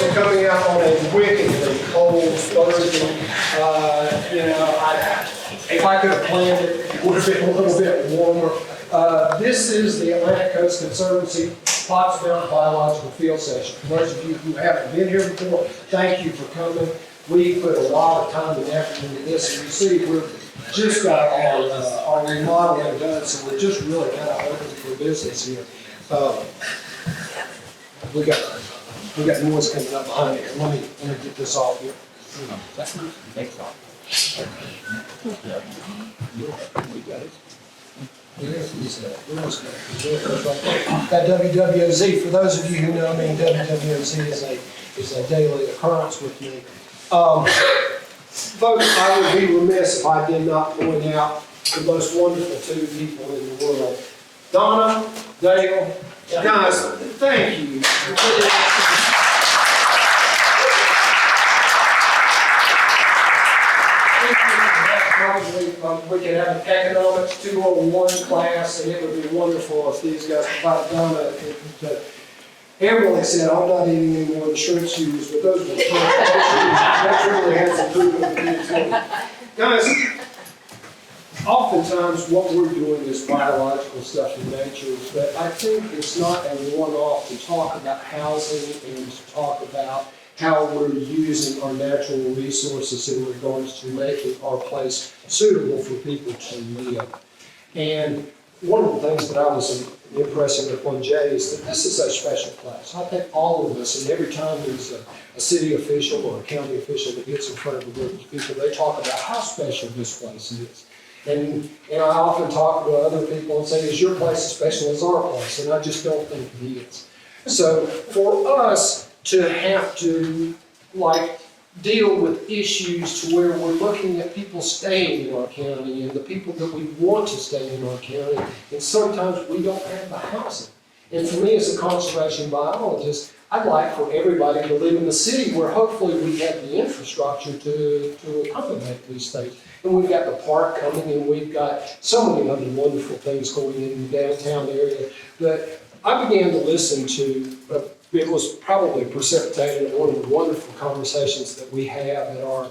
for coming out on a wickedly cold Thursday. If I could have planned it, it would have been a little bit warmer. This is the Atlantic Coast Conservancy Pottsville Biological Field Session. For those of you who haven't been here before, thank you for coming. We put a lot of time and effort into this, and you see we've just got our remodeling done, so we're just really kind of open for business here. We got noise coming up behind here. Let me get this off here. That WWOZ, for those of you who know me, WWOZ is a daily occurrence with me. Folks, I would be remiss if I did not point out the most wonderful two people in the world. Donna, Dale, guys, thank you. Probably we could have an economics 201 class, and it would be wonderful if these guys provided Donna. Emily said, I'm not eating any more shrimp shoes, but those were shrimp shoes. That really has improvement for me too. Guys, oftentimes what we're doing is biological stuff in nature, but I think it's not a one-off to talk about housing and to talk about how we're using our natural resources in regards to making our place suitable for people to live. And one of the things that I was impressing upon Jay is that this is a special place. I think all of us, and every time there's a city official or a county official that gets in front of a group of people, they talk about how special this place is. And I often talk to other people and say, is your place as special as our place? And I just don't think it is. So for us to have to deal with issues to where we're looking at people staying in our county and the people that we want to stay in our county, and sometimes we don't have the housing. And for me as a conservation biologist, I'd like for everybody to live in the city where hopefully we have the infrastructure to accommodate these things. And we've got the park coming, and we've got so many other wonderful things going in the downtown area. But I began to listen to it was probably precipitated in one of the wonderful conversations that we have that are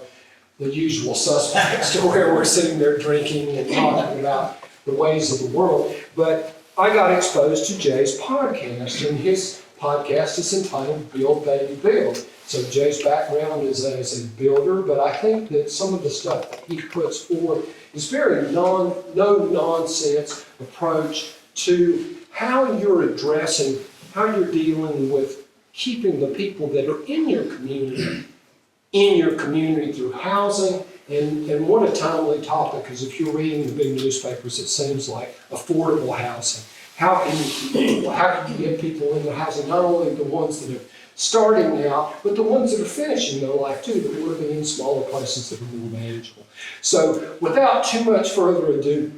the usual suspects to where we're sitting there drinking and talking about the ways of the world. But I got exposed to Jay's podcast, and his podcast is entitled Build, Baby, Build. So Jay's background is as a builder, but I think that some of the stuff that he puts forward is very no-nonsense approach to how you're addressing, how you're dealing with keeping the people that are in your community through housing. And what a timely topic, because if you're reading the big newspapers, it seems like affordable housing. How can you get people into housing, not only the ones that are starting out, but the ones that are finishing their life too, that are living in smaller places that are more manageable. So without too much further ado,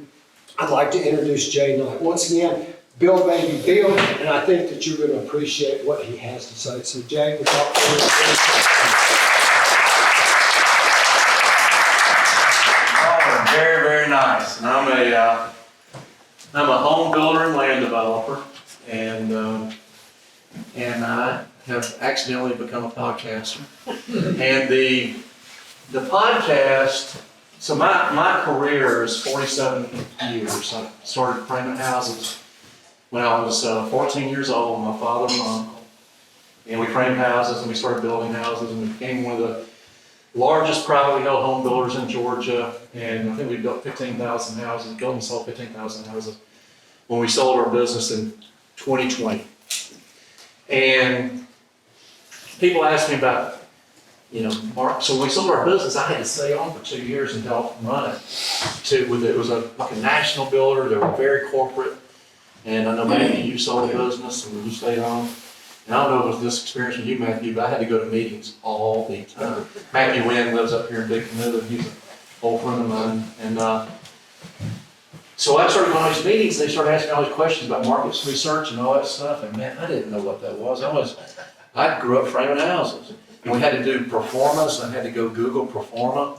I'd like to introduce Jay Knight. Once again, Build, Baby, Build, and I think that you're going to appreciate what he has to say. So Jay, without further ado. Very, very nice. And I'm a home builder and land developer, and I have accidentally become a podcaster. And the podcast, so my career is 47 years. I started framing houses when I was 14 years old, my father and my uncle. And we framed houses and we started building houses, and we became one of the largest privately held home builders in Georgia. And I think we built 15,000 houses, built and sold 15,000 houses when we sold our business in 2020. And people ask me about, so when we sold our business, I had to stay on for 2 years and help run it. It was like a national builder. They were very corporate. And I know, Matthew, you sold a business and you stayed on. And I don't know if it was this experience with you, Matthew, but I had to go to meetings all the time. Matthew Wynn lives up here in Big Canoe, and he's an old friend of mine. And so I started going to these meetings, and they started asking all these questions about markets research and all that stuff. And man, I didn't know what that was. I grew up framing houses. And we had to do performance. I had to go Google performa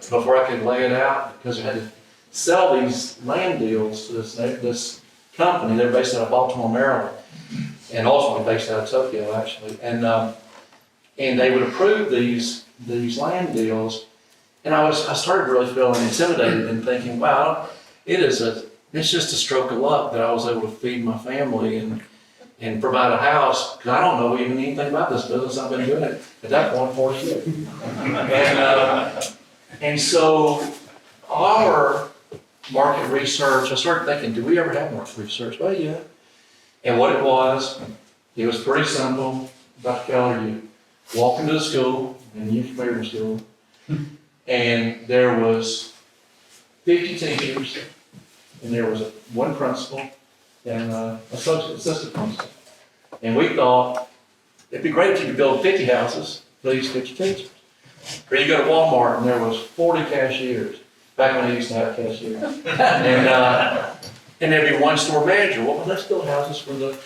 before I could lay it out, because we had to sell these land deals to this company. They're based out of Baltimore, Maryland, and ultimately based out of Tokyo, actually. And and they would approve these land deals. And I started really feeling intimidated and thinking, wow, it's just a stroke of luck that I was able to feed my family and provide a house, because I don't know even anything about this business. I've been doing it at that point 40 years. And so our market research, I started thinking, do we ever have market research? Well, yeah. And what it was pretty simple. Dr. Keller, you walk into the school, and you're familiar with school, and there was 50 teachers, and there was one principal, and assistant principal. And we thought, it'd be great if you could build 50 houses for these 50 teachers. Or you go to Walmart, and there was 40 cashiers, back when they used to have cashiers. And there'd be one store manager. Well, let's build houses for the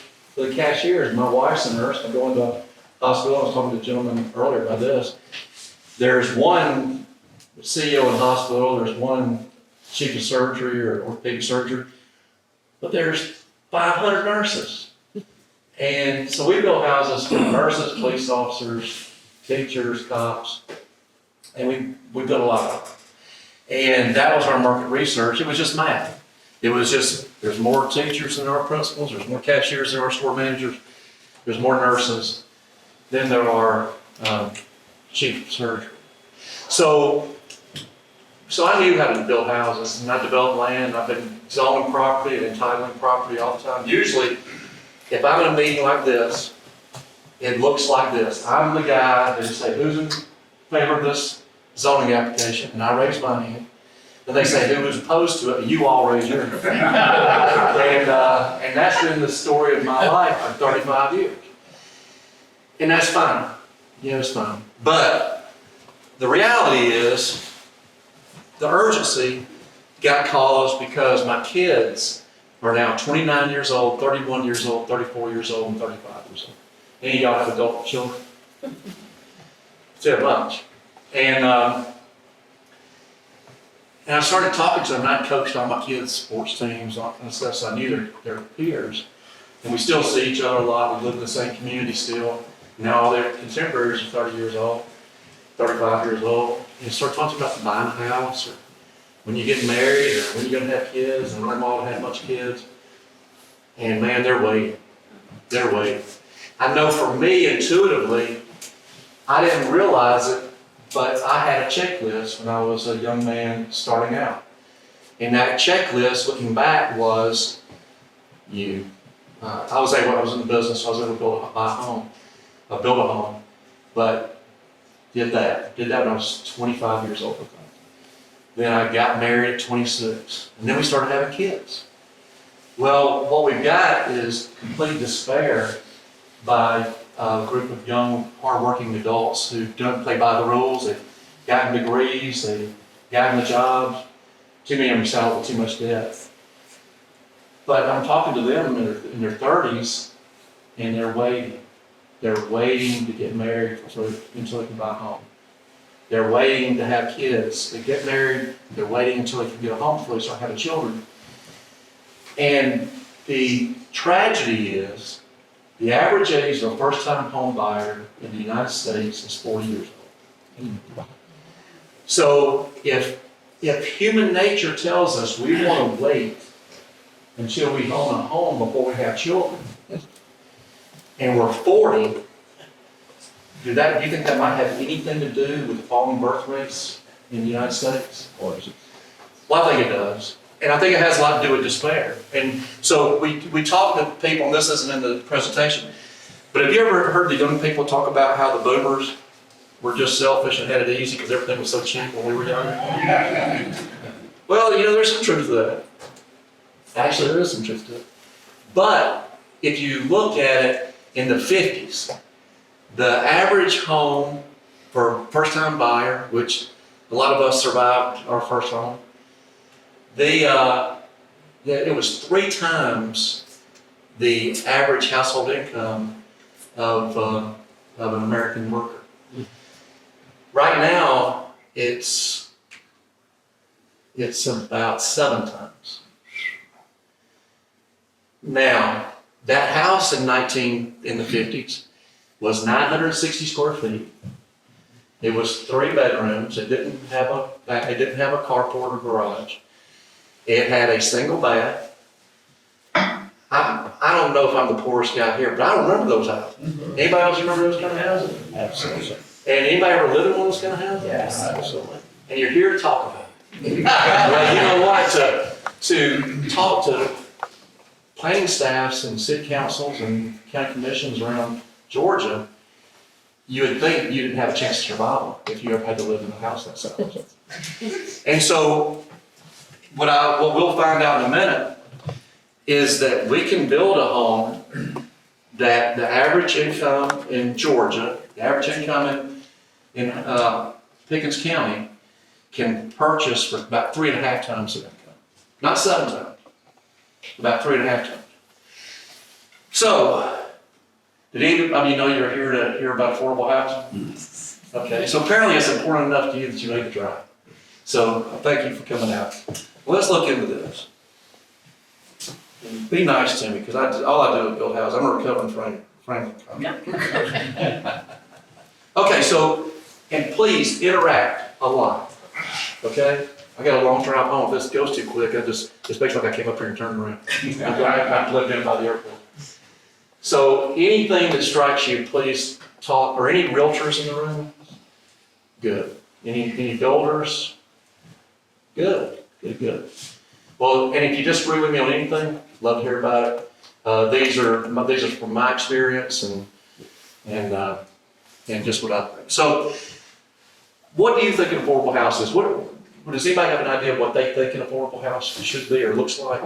cashiers. My wife's a nurse. I go into the hospital. I was talking to a gentleman earlier about this. There's one CEO in the hospital. There's one chief of surgery or orthopedic surgery. But there's 500 nurses. And so we built houses for nurses, police officers, teachers, cops. And we built a lot of them. And that was our market research. It was just math. It was just, there's more teachers than there are principals, there's more cashiers than there are store managers, there's more nurses than there are chief of surgery. So I knew how to build houses, and I developed land. I've been zoning property and entitling property all the time. Usually, if I'm in a meeting like this, it looks like this. I'm the guy that say, who's in favor of this zoning application? And I raise my hand. And they say, who was opposed to it? And you all raise your hand. And that's been the story of my life for 35 years. And that's fine. Yeah, it's fine. But the reality is, the urgency got caused because my kids are now 29 years old, 31 years old, 34 years old, and 35 years old. Any of y'all have adult children? It's a bunch. And I started talking to them, and I coached all my kids' sports teams and stuff, so I knew their peers. And we still see each other a lot. We live in the same community still. Now all their contemporaries are 30 years old, 35 years old. And you start talking about buying a house, or when you get married, or when you're going to have kids, and learn all to have much kids. And man, they're waiting. They're waiting. I know for me, intuitively, I didn't realize it, but I had a checklist when I was a young man starting out. And that checklist, looking back, was you. I was in the business, I was able to buy a home, build a home, but did that when I was 25 years old. Then I got married at 26, and then we started having kids. Well, what we've got is complete despair by a group of young, hardworking adults who don't play by the rules. They've gotten degrees, they've gotten the jobs. Too many of them settled with too much debt. But I'm talking to them in their 30s, and they're waiting. They're waiting to get married until they can buy a home. They're waiting to have kids. They get married, they're waiting until they can get a home before they start having children. And the tragedy is, the average age of a first-time home buyer in the United States is 40 years old. So if human nature tells us we want to wait until we own a home before we have children, and we're 40, do you think that might have anything to do with the falling birth rates in the United States? Well, I think it does. And I think it has a lot to do with despair. And so we talk to people, and this isn't in the presentation, but have you ever heard the young people talk about how the boomers were just selfish and had it easy because everything was so cheap when we were younger? Well, there's some truth to that. Actually, there is some truth to it. But if you look at it in the 50s, the average home for a first-time buyer, which a lot of us survived our first home, it was 3 times the average household income of an American worker. Right now, it's about 7 times. Now, that house in the 50s was 960 square feet. It was 3 bedrooms. It didn't have a carport or garage. It had a single bath. I don't know if I'm the poorest guy here, but I remember those houses. Anybody else remember those kind of houses? Absolutely. And anybody ever live in one of those kind of houses? Yes. Absolutely. And you're here to talk about it. Well, you know what? To talk to planning staffs and city councils and county commissions around Georgia, you would think you didn't have a chance to survive if you ever had to live in a house that size. And so, what we'll find out in a minute is that we can build a home that the average income in Georgia, the average income in Pickens County, can purchase for about 3.5 times the income. Not 7 times, about 3.5 times. So, did any of you know you're here to hear about affordable housing? Okay, so apparently it's important enough to you that you made the drive. So, thank you for coming out. Well, let's look into this. Be nice to me, because all I do is build houses. I'm a recovering Franklin. Okay, so, and please interact a lot, okay? I got a long drive home. If this goes too quick, it makes like I came up here and turned around. I'm lived in by the airport. So anything that strikes you, please talk, or any realtors in the room? Good. Any builders? Good. Well, and if you disagree with me on anything, love to hear about it. These are from my experience and just what I think. So, what do you think an affordable house is? Does anybody have an idea of what they think an affordable house should be or looks like?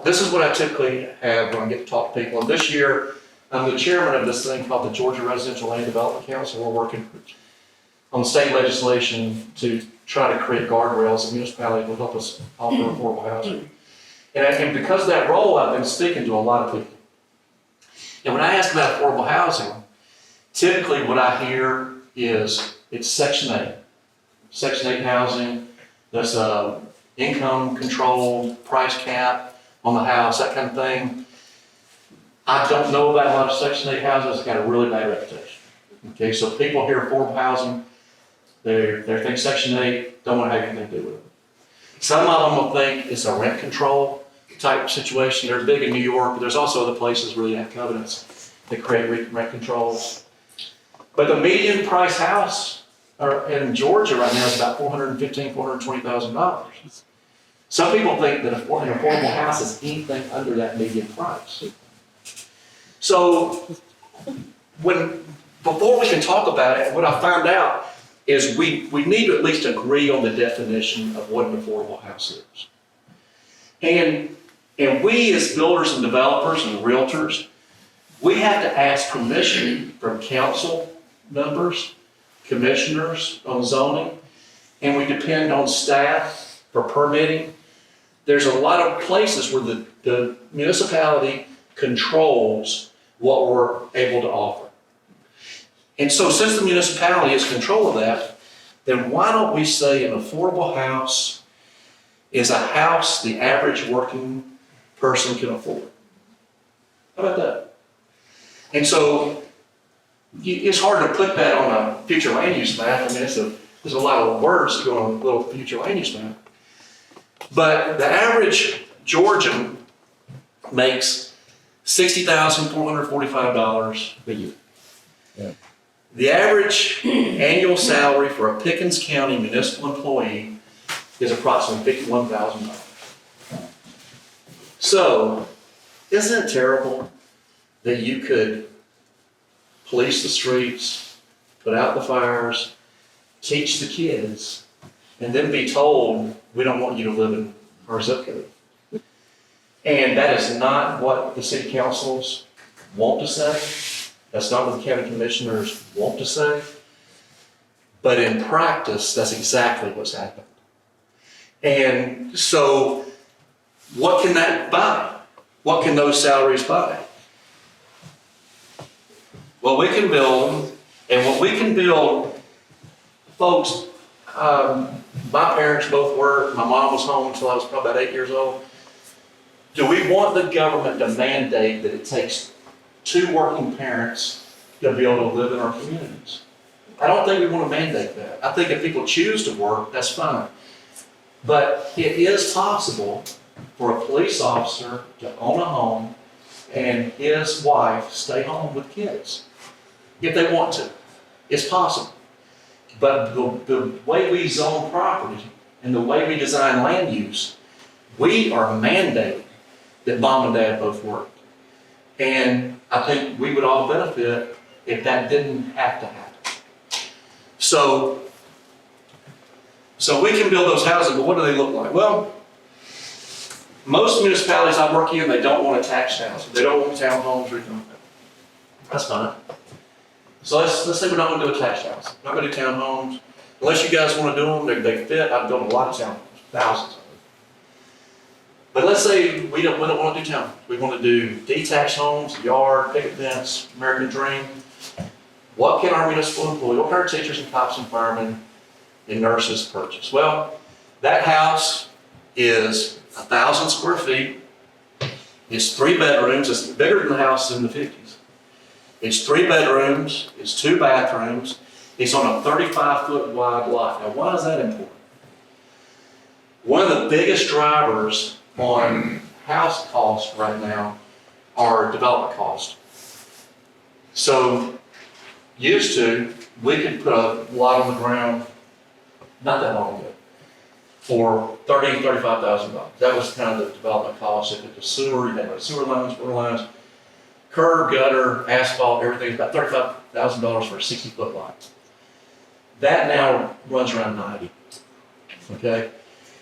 This is what I typically have when I get to talk to people. And this year, I'm the chairman of this thing called the Georgia Residential Land Development Council. We're working on state legislation to try to create guardrails and municipalities will help us offer affordable housing. And because of that role, I've been speaking to a lot of people. And when I ask about affordable housing, typically what I hear is it's Section 8. Section 8 housing, that's income controlled, price cap on the house, that kind of thing. I don't know about a lot of Section 8 houses. It's got a really bad reputation. Okay, so people hear affordable housing, they think Section 8, don't want to have anything to do with it. Some of them will think it's a rent control type situation. They're big in New York, but there's also other places where you have covenants that create rent controls. But the median price house in Georgia right now is about $415,000, $420,000. Some people think that an affordable house is anything under that median price. So, before we can talk about it, what I found out is we need to at least agree on the definition of what an affordable house is. And we as builders and developers and realtors, we have to ask permission from council members, commissioners on zoning, and we depend on staff for permitting. There's a lot of places where the municipality controls what we're able to offer. And so since the municipality has control of that, then why don't we say an affordable house is a house the average working person can afford? How about that? And so it's hard to put that on a future land use map. I mean, there's a lot of words to go on a little future land use map. But the average Georgian makes $60,445 a year. Yeah. The average annual salary for a Pickens County municipal employee is approximately $51,000. So, isn't it terrible that you could police the streets, put out the fires, teach the kids, and then be told, we don't want you to live in our zip code? And that is not what the city councils want to say. That's not what the county commissioners want to say. But in practice, that's exactly what's happened. And so, what can that buy? What can those salaries buy? Well, we can build, and what we can build, folks, my parents both worked. My mom was home until I was probably about 8 years old. Do we want the government to mandate that it takes 2 working parents to be able to live in our communities. I don't think we want to mandate that. I think if people choose to work, that's fine. But it is possible for a police officer to own a home and his wife stay home with kids, if they want to. It's possible. But the way we zone property and the way we design land use, we are mandating that mom and dad both work. And I think we would all benefit if that didn't have to happen. So we can build those houses, but what do they look like? Well, most municipalities I work in, they don't want attached houses. They don't want townhomes or anything like that. That's fine. So let's say we're not going to do attached houses. We're not going to do townhomes. Unless you guys want to do them, they fit. I've built a lot of townhomes, thousands of them. But let's say we don't want to do townhomes. We want to do detached homes, yard, picket fence, American Dream. What can our municipal employee, what can our teachers and cops and firemen and nurses purchase? Well, that house is 1,000 square feet. It's 3 bedrooms. It's bigger than the house in the 50s. It's 3 bedrooms. It's 2 bathrooms. It's on a 35-foot wide lot. Now, why is that important? One of the biggest drivers on house costs right now are development costs. So, used to, we could put a lot on the ground, not that long ago, for $30,000 to $35,000. That was kind of the development cost. If it was sewer, you had sewer lines, water lines, curb, gutter, asphalt, everything, about $35,000 for a 60-foot lot. That now runs around $90,000. Okay?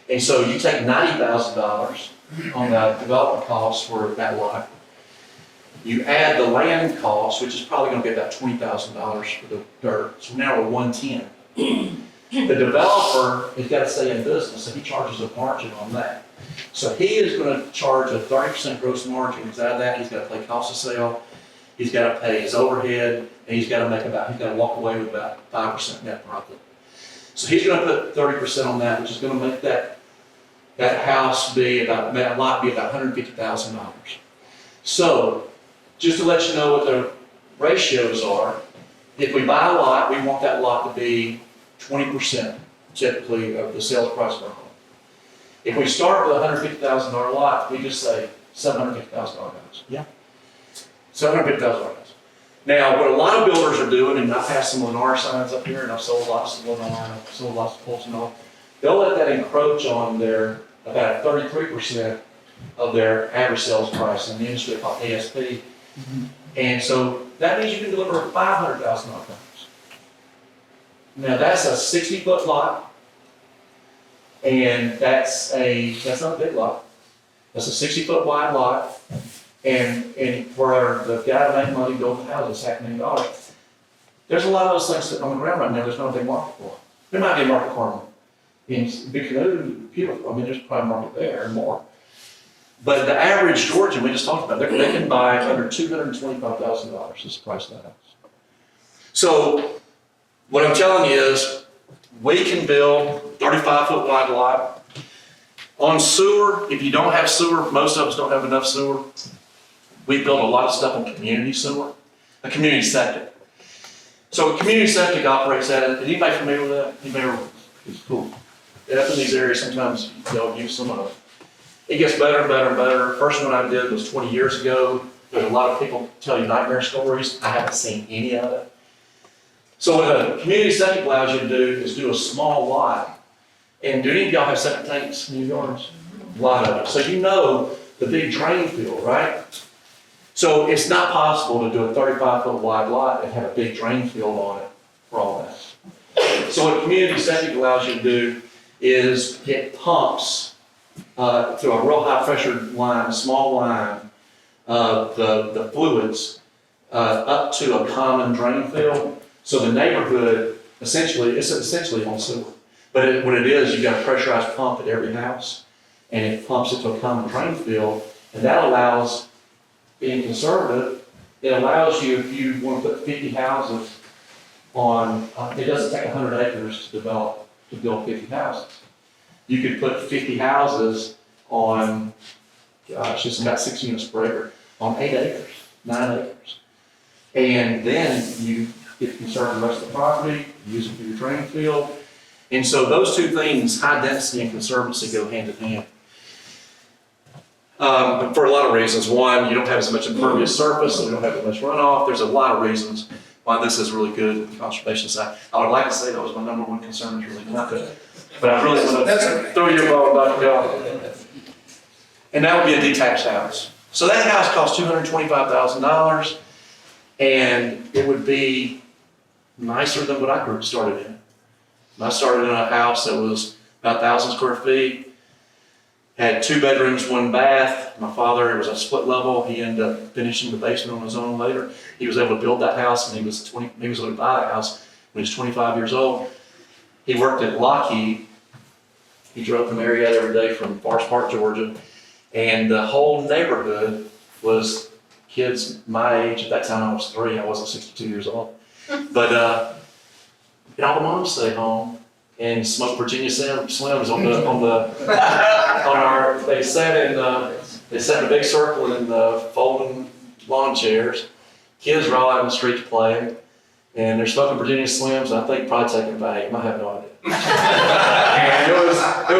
And so you take $90,000 on that development cost for that lot. You add the land cost, which is probably going to be about $20,000 for the dirt. So now we're $110,000. The developer has got to stay in business, so he charges a margin on that. So he is going to charge a 30% gross margin. Because out of that, he's got to pay cost of sale, he's got to pay his overhead, and he's got to walk away with about 5% net profit. So he's going to put 30% on that, which is going to make that house be about, that lot be about $150,000. So, just to let you know what the ratios are, if we buy a lot, we want that lot to be 20% typically of the sales price of our home. If we start with a $150,000 lot, we just say $750,000 house. Yeah. $750,000 house. Now, what a lot of builders are doing, and I've passed some Lennar signs up here, and I've sold lots of Lennar, I've sold lots of Pulse and all, they'll let that encroach on their, about 33% of their average sales price in the industry called ASP. Mm-hmm. And so that means you can deliver a $500,000 house. Now that's a 60-foot lot, and that's not a big lot. That's a 60-foot wide lot, and for the guy to make money building houses, $500,000. There's a lot of those things sitting on the ground right now. There's no big market for. There might be a market for them in Big Canoe, beautiful. I mean, there's probably a market there and more. But the average Georgian, we just talked about, they can buy under $225,000 is the price of that house. So what I'm telling you is we can build 35-foot wide lot. On sewer, if you don't have sewer, most of us don't have enough sewer. We build a lot of stuff on community sewer, a community septic. So a community septic operates at it. Is anybody familiar with that? Anybody? It's cool. Up in these areas, sometimes they'll use some of it. It gets better and better and better. First one I did was 20 years ago. There's a lot of people tell you nightmare stories. I haven't seen any of it. So what a community septic allows you to do is do a small lot. And do any of y'all have septic tanks in your yards? A lot of it. So you know the big drain field, right? So it's not possible to do a 35-foot wide lot and have a big drain field on it for all that. So what a community septic allows you to do is get pumps through a real high pressure line, a small line, the fluids up to a common drain field. So the neighborhood it's essentially on sewer. But what it is, you've got a pressurized pump at every house, and it pumps it to a common drain field, and that allows, being conservative, it allows you, if you want to put 50 houses on, it doesn't take 100 acres to build 50 houses. You could put 50 houses on, it's about 6 units per acre, on 8 acres. 9 acres. And then you get concerned with the rest of the property, use it for your training field. And so those two things, high density and conservancy, go hand in hand. For a lot of reasons. One, you don't have as much impervious surface, so you don't have as much runoff. There's a lot of reasons why this is really good on the conservation side. I would like to say that was my number one concern, is really not good. But I really want to throw you a bone, Dr. Bell. And that would be a detached house. So that house costs $225,000, and it would be nicer than what I started in. I started in a house that was about 1,000 square feet, had 2 bedrooms, 1 bath. My father, it was a split level. He ended up finishing the basement on his own later. He was able to build that house, and he was able to buy that house when he was 25 years old. He worked at Lockheed. He drove from Marietta every day from Forest Park, Georgia. And the whole neighborhood was kids my age. At that time I was 3, I wasn't 62 years old. But and all the moms stayed home and smoked Virginia Slims they sat in a big circle in the folding lawn chairs. Kids were all out in the streets playing, and they're smoking Virginia Slims, and I think probably taking a vape. I have no idea. And it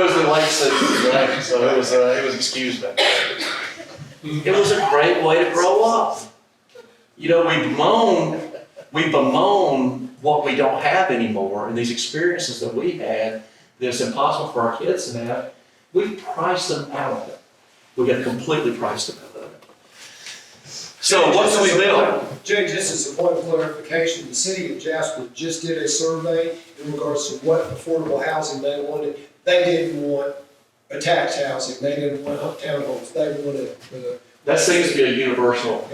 was in Lake City, right? So it was excused back then. It was a great way to grow up. You know, we bemoan what we don't have anymore, and these experiences that we had that's impossible for our kids to have. We priced them out of it. We got completely priced them out of it. So what can we build? Jay, just as a point of clarification, the city of Jasper just did a survey in regards to what affordable housing they wanted. They didn't want attached housing. They didn't want townhomes. They wanted That seems to be a universal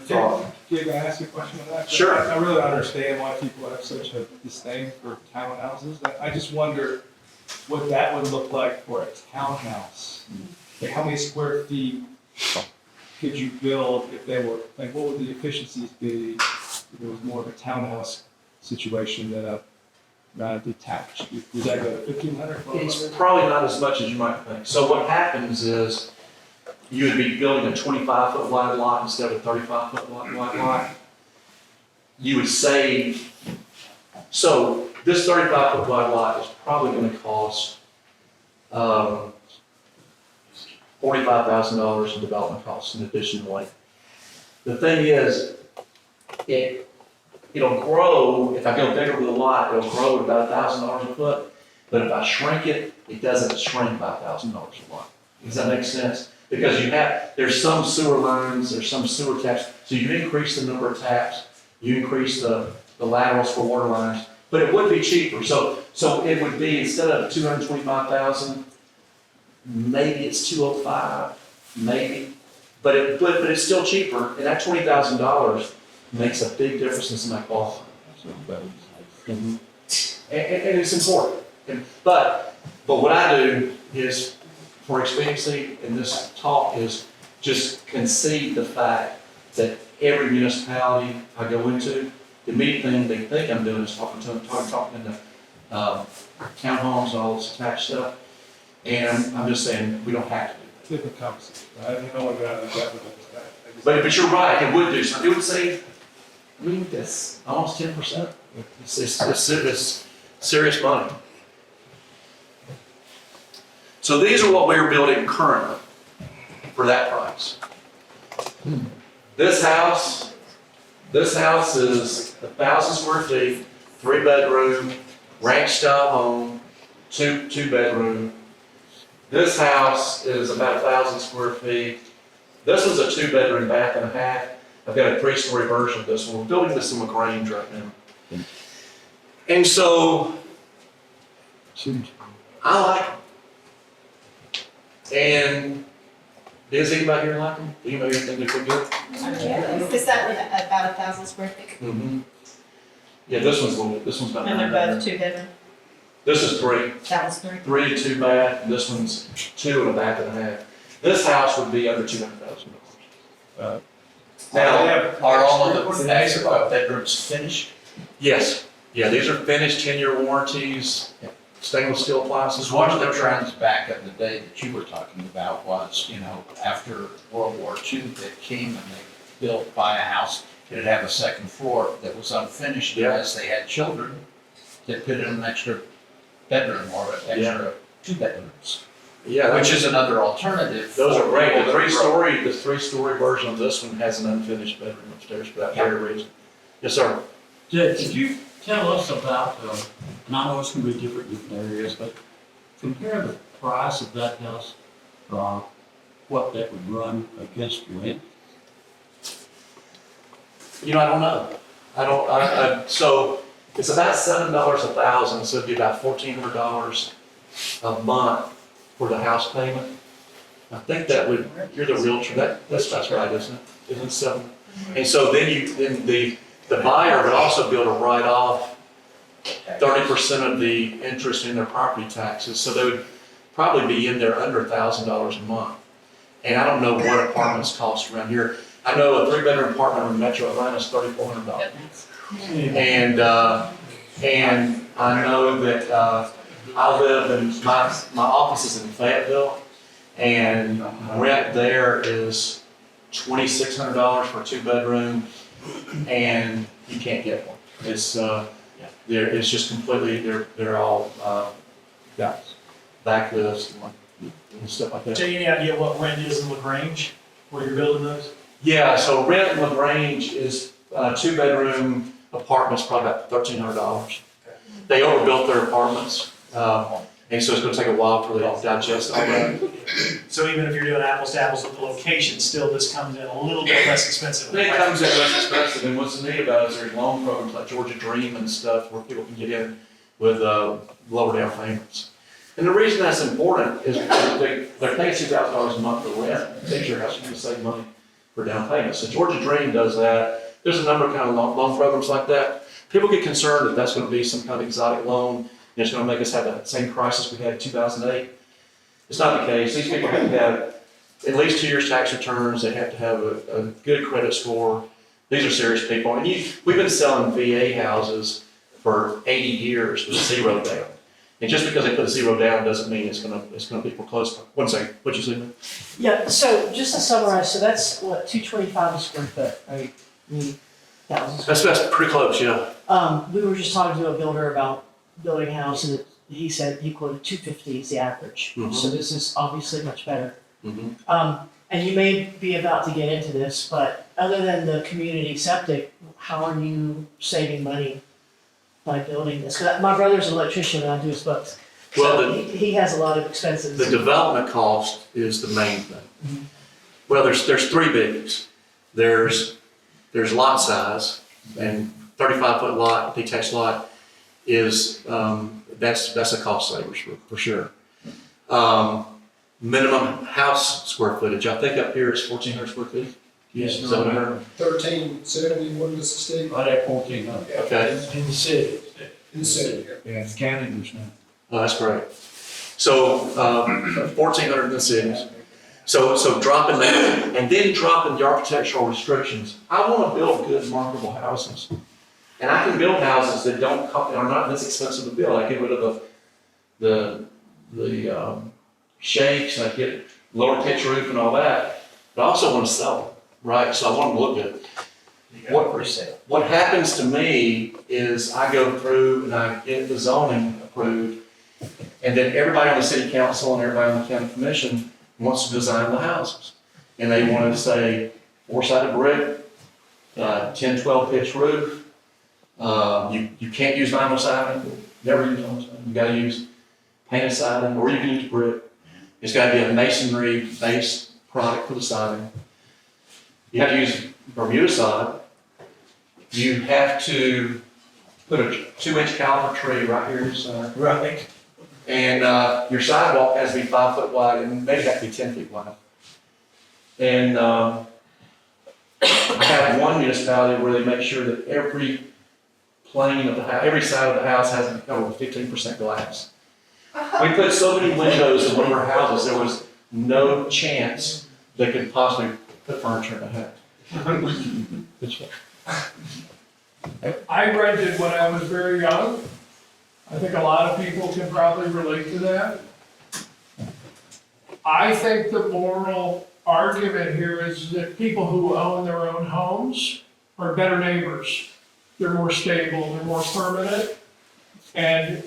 thought. Can I ask you a question on that? Sure. I really don't understand why people have such a disdain for townhouses. I just wonder what that would look like for a townhouse. Like how many square feet could you build if they were, like what would the efficiencies be if it was more of a townhouse situation than a detached? Would that go to 1,500? It's probably not as much as you might think. So what happens is you would be building a 25-foot wide lot instead of a 35-foot wide lot. You would save, so this 35-foot wide lot is probably going to cost $45,000 in development costs in addition to like. The thing is, it'll grow, if I go bigger with a lot, it'll grow at about $1,000 a foot. But if I shrink it, it doesn't shrink by $1,000 a lot. Does that make sense? Because there's some sewer lines, there's some sewer taps, so you increase the number of taps, you increase the laterals for water lines, but it would be cheaper. So it would be, instead of $225,000, maybe it's $205,000, maybe, but it's still cheaper, and that $20,000 makes a big difference in my qualifying. Mm-hmm. And it's important. But what I do is, for expediency in this talk, is just concede the fact that every municipality I go into, the immediate thing they think I'm doing is talking to townhomes and all this attached stuff. And I'm just saying, we don't have to do that. Different conversation. I don't know what that would look like. But you're right, it would do something. It would save, this almost 10%. It's serious money. So these are what we're building currently for that price. This house is 1,000 square feet, 3-bedroom, ranch style home, two bedroom. This house is about 1,000 square feet. This was a 2-bedroom, bath and a half. I've got a 3-story version of this one. We're building this in LaGrange right now. And so, I like them. And does anybody here like them? Do anybody here think they could do it? Is that one about 1,000 square feet? Mm-hmm. Yeah, this one's about And they're both 2-bedroom? This is 3. That was 3. 3 and 2 bath, and this one's 2 and a bath and a half. This house would be under $200,000. Now, Are all of the extra bedrooms finished? yes, yeah, these are finished 10-year warranties, stainless steel appliances. One of the trends back in the day that you were talking about was, after World War II, that came and built, buy a house, it'd have a second floor that was unfinished, Yeah. unless they had children, they put in an extra bedroom or an extra 2 bedrooms, Yeah, which is another alternative. those are for great. people that The three-story version of this one has an unfinished bedroom upstairs for that very reason. Yes, sir. Could you tell us about, and I know it's gonna be different in different areas, but compare the price of that house, what that would run against rent? You know, I don't know. So it's about $7 a thousand, so it'd be about $1,400 a month for the house payment. I think that would, you're the realtor, that's right, isn't it? Isn't it 7? And so then the buyer would also be able to write off 30% of the interest in their property taxes, so they would probably be in there under $1,000 a month. And I don't know what apartments cost around here. I know a 3-bedroom apartment in Metro Atlanta is $3,400. And I know that I live in, my office is in Fayetteville, and rent there is $2,600 for a 2-bedroom, and you can't get one. It's just completely, they're all, got backlist and stuff like that. Do you have any idea what rent is in LaGrange, where you're building those? Yeah, so rent in LaGrange is 2-bedroom apartments, probably about $1,300. They overbuilt their apartments, and so it's gonna take a while for them to digest all that. So even if you're doing apples to apples with the location, still this comes in a little bit less expensive. It comes in less expensive, and what's neat about it is there's loan programs like Georgia Dream and stuff where people can get in with lower down payments. And the reason that's important is they're paying $2,000 a month for rent. They your house, you can save money for down payments. So Georgia Dream does that. There's a number of kind of loan programs like that. People get concerned that that's going to be some kind of exotic loan and it's going to make us have that same crisis we had in 2008. It's not the case. These people have to have at least 2 years tax returns. They have to have a good credit score. These are serious people. And we've been selling VA houses for 80 years with 0 down. And just because they put a 0 down doesn't mean it's gonna be foreclosed. One second, what'd you say, man? Yeah, so just to summarize, so that's what, $225 a square foot, right? I mean, 1,000 square. That's pretty close, yeah. We were just talking to a builder about building a house, and he said, he quoted $250 is the average. Mhm. So this is obviously much better. Mm-hmm. And you may be about to get into this, but other than the community septic, how are you saving money by building this? 'Cause my brother's an electrician and I do his books. Well, So he has a lot of expenses. The development cost is the main thing. Mhm. Well, there's 3 biggies. There's lot size, and 35-foot lot, detached lot is, that's a cost saver for sure. Minimum house square footage, I think up here it's 1,400 square feet. Yes, Is that what I heard? 1370, what is the state? Right at 1,400. Okay. In the city. In the city. Yeah, it's county there's not. Oh, that's great. So, 1,400 in the cities. So dropping that, and then dropping the architectural restrictions. I want to build good marketable houses. And I can build houses that are not this expensive to build. I get rid of the shakes, I get lower pitch roof and all that. But I also want to sell them, right? So I want them to look good. What happens to me is I go through and I get the zoning approved, and then everybody on the city council and everybody on the county commission wants to design the houses. And they want to say 4-sided brick, 10, 12 pitch roof. You can't use vinyl siding, never use vinyl siding. You gotta use painted siding, or you can use brick. It's gotta be a masonry based product for the siding. You have to use Bermuda sod. You have to put a 2-inch caliber tree right here in the center. Right. And your sidewalk has to be 5 foot wide and maybe have to be 10 feet wide. And I have one municipality where they make sure that every plane of the house, every side of the house has to be covered with 15% glass. We put so many windows in one of our houses, there was no chance they could possibly put furniture in the house. I rented when I was very young. I think a lot of people can probably relate to that. I think the moral argument here is that people who own their own homes are better neighbors. They're more stable, they're more permanent, and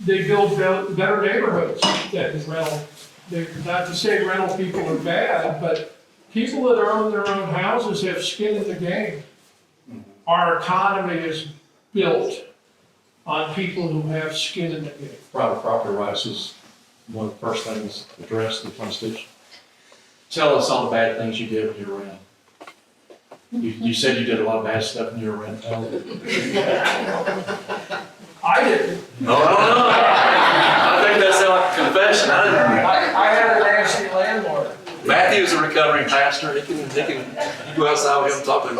they build better neighborhoods than rental. Not to say rental people are bad, but people that own their own houses have skin in the game. Our economy is built on people who have skin in the game. Private property rights is one of the first things addressed in the Constitution. Tell us all the bad things you did when you were around. You said you did a lot of bad stuff when you were around. I didn't. No, I think that's like a confession. I had a nasty landlord. Matthew's a recovering pastor. He can you go outside with him and talk to him.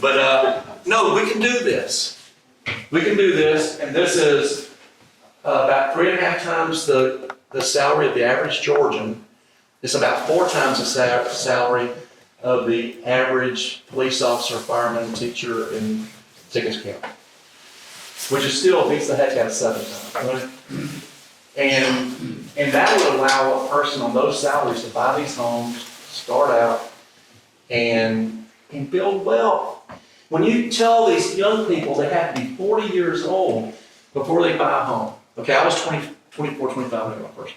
But no, we can do this. We can do this, and this is about 3.5 times the salary of the average Georgian. It's about 4 times the salary of the average police officer, fireman, teacher in Tickets County, which is still beats the heck out of 7 times. Right? And that would allow a person on those salaries to buy these homes, start out, and build wealth. When you tell these young people they have to be 40 years old before they buy a home. Okay, I was 24, 25 when I got my first.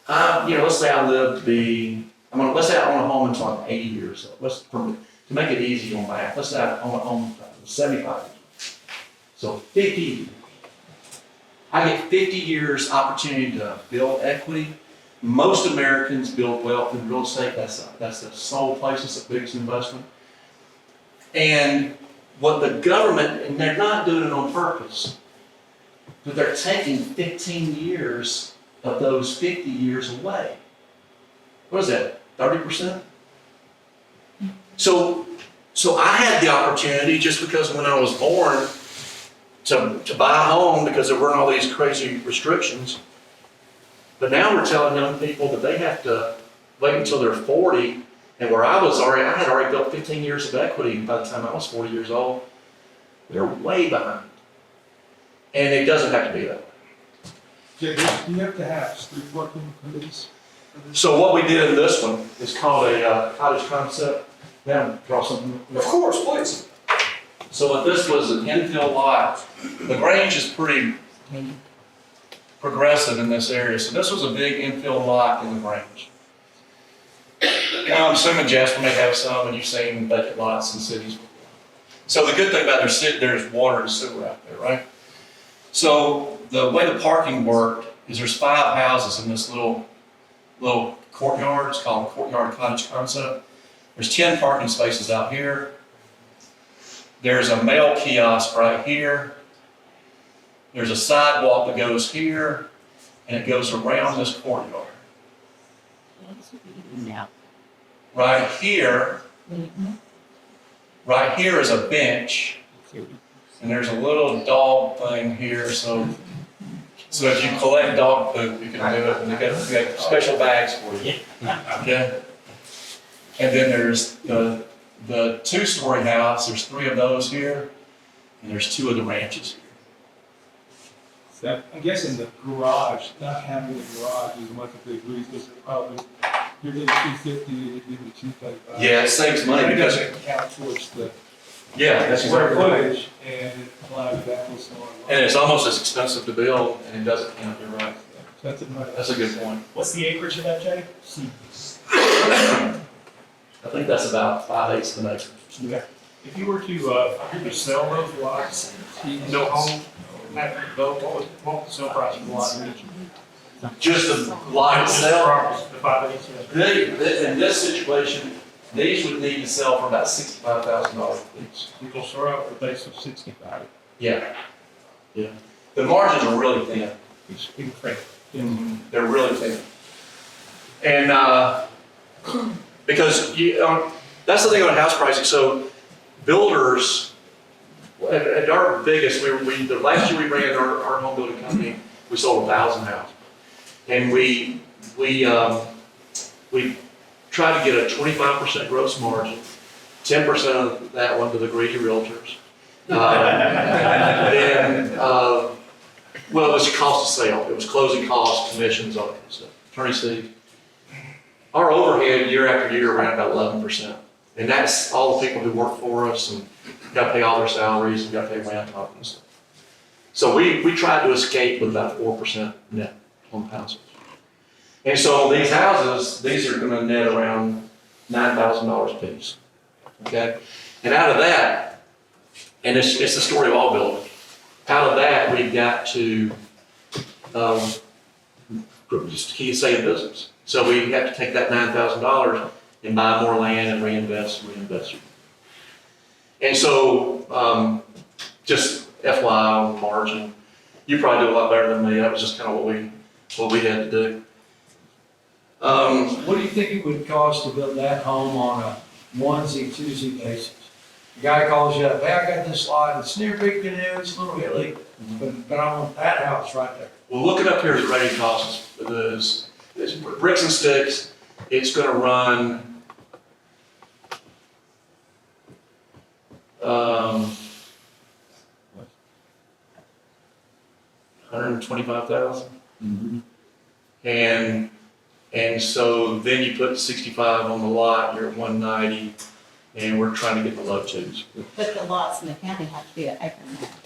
Let's say I live to be, let's say I own a home until I'm 80 years old. To make it easy on math, let's say I own a home until I'm 75 years old. So 50, I get 50 years opportunity to build equity. Most Americans build wealth in real estate. That's the sole place, it's the biggest investment. And what the government, and they're not doing it on purpose, but they're taking 15 years of those 50 years away. What is that, 30%? So I had the opportunity, just because when I was born, to buy a home because there weren't all these crazy restrictions. But now we're telling young people that they have to wait until they're 40, and where I had already built 15 years of equity by the time I was 40 years old. They're way behind. And it doesn't have to be that way. Jay, do you have to have street parking permits? So what we did in this one is called a cottage concept. Now, draw something. Of course, please. So what this was an infill lot. The Grange is pretty progressive in this area. So this was a big infill lot in the Grange. Now I'm assuming Jasper may have some, and you've seen vacant lots in cities before. So the good thing about there's water and sewer out there, right? So the way the parking worked is there's 5 houses in this little courtyard. It's called Courtyard Cottage Concept. There's 10 parking spaces out here. There's a mail kiosk right here. There's a sidewalk that goes here, and it goes around this courtyard. Right here is a bench, and there's a little dog thing here, so if you collect dog poop, you can do it, and they got special bags for you. Okay? And then there's the 2-story house, there's 3 of those here, and there's 2 of the ranches here. So I'm guessing the garage, not having a garage is much of a big reason, because probably you're getting 250, you're getting 235. Yeah, it saves money It because, doesn't count towards the that's square exactly right. footage, and it allows you that little more. And it's almost as expensive to build, and it doesn't count, you're right. That's it. That's a good point. What's the acreage of that, Jay? I think that's about 5/8 of an acre. If you were to sell those lots, no home, what would the sale price of the lot be? Just the lot itself. The 5/8, In this situation, these would need to sell for about $65,000 each. People start out with a base of 65. Yeah. The margins are really thin. It's incredible. They're really thin. And because that's the thing about house pricing. So builders, at our biggest, the last year we ran our home building company, we sold 1,000 houses. And we tried to get a 25% gross margin, 10% of that went to the greedy realtors. Well, it was cost of sale. It was closing costs, commissions, all that kind of stuff. attorney Steve, our overhead year after year around about 11%. And that's all the people who work for us and gotta pay all their salaries and gotta pay rent and all that stuff. So we tried to escape with about 4% net on houses. And so these houses, these are gonna net around $9,000 a piece, okay? And out of that, and it's the story of all buildings, out of that, we've got to just keep staying in business. So we have to take that $9,000 and buy more land and reinvest. And so, just FYI on the margin, you probably do a lot better than me. That was just kind of what we had to do. What do you think it would cost to build that home on a onesie, twosie basis? The guy calls you up, hey, I got this lot, it's near Big Canoe, it's a little hilly, but I want that house right there. Well, look it up here, the rating costs. It's bricks and sticks. It's gonna run, $125,000. And so then you put 65 on the lot, you're at 190, and we're trying to get the low twos. But the lots in the county have to be an acre and a half.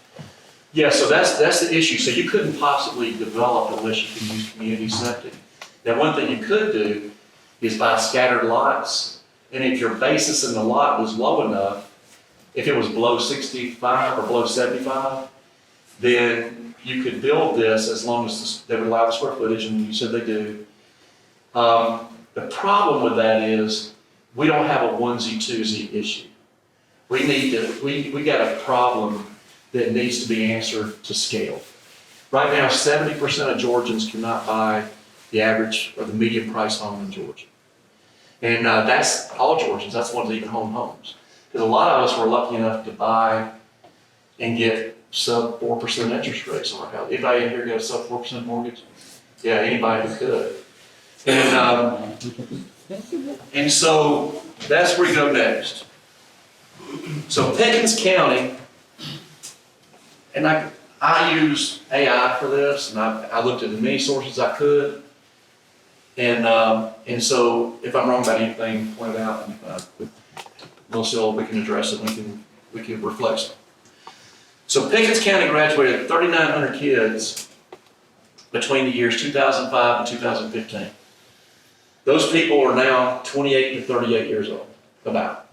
Yeah, so that's the issue. So you couldn't possibly develop unless you could use community septic. Now, one thing you could do is buy scattered lots, and if your basis in the lot was low enough, if it was below 65 or below 75, then you could build this as long as they would allow the square footage, and you said they do. The problem with that is we don't have a onesie twosie issue. We got a problem that needs to be answered to scale. Right now, 70% of Georgians cannot buy the average or the median price home in Georgia. And that's all Georgians, that's the ones that even own homes. Because a lot of us were lucky enough to buy and get sub 4% interest rates on our house. Anybody in here got a sub 4% mortgage? Yeah, anybody who could. And so that's where we go next. So Pickens County, and I use AI for this, and I looked at as many sources I could. And so if I'm wrong about anything, point it out, and we can address it, we can reflect it. So Pickens County graduated 3,900 kids between the years 2005 and 2015. Those people are now 28 to 38 years old, about.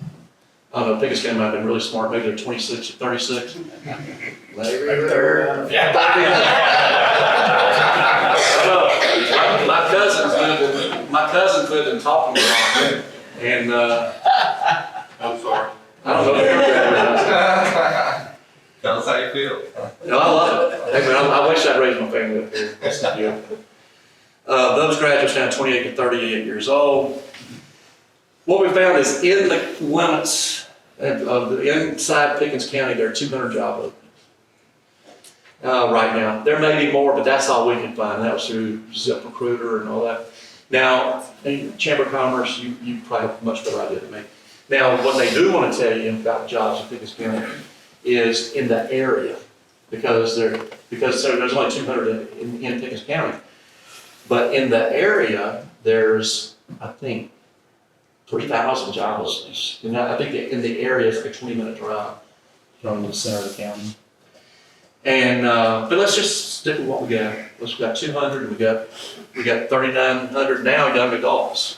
I don't know, Pickens County might have been really smart, maybe they're 26 to 36. My cousins lived in Talking Rock, and I'm sorry. I don't know if you're graduating. Tell us how you feel. No, I love it. Hey, man, I wish I'd raised my family up here. That's not good. Those graduates now 28 to 38 years old. What we found is in the limits of the inside Pickens County, there are 200 job openings. Right now. There may be more, but that's all we can find. That was through ZipRecruiter and all that. Now, in Chamber of Commerce, you probably have a much better idea than me. Now, what they do want to tell you about jobs in Pickens County is in the area, because there's only 200 in Pickens County. But in the area, there's, I think, 3,000 job openings. And I think in the area, it's like a 20-minute drive from the center of the county. And but let's just stick with what we got. We got 200. We got 3,900 now young adults.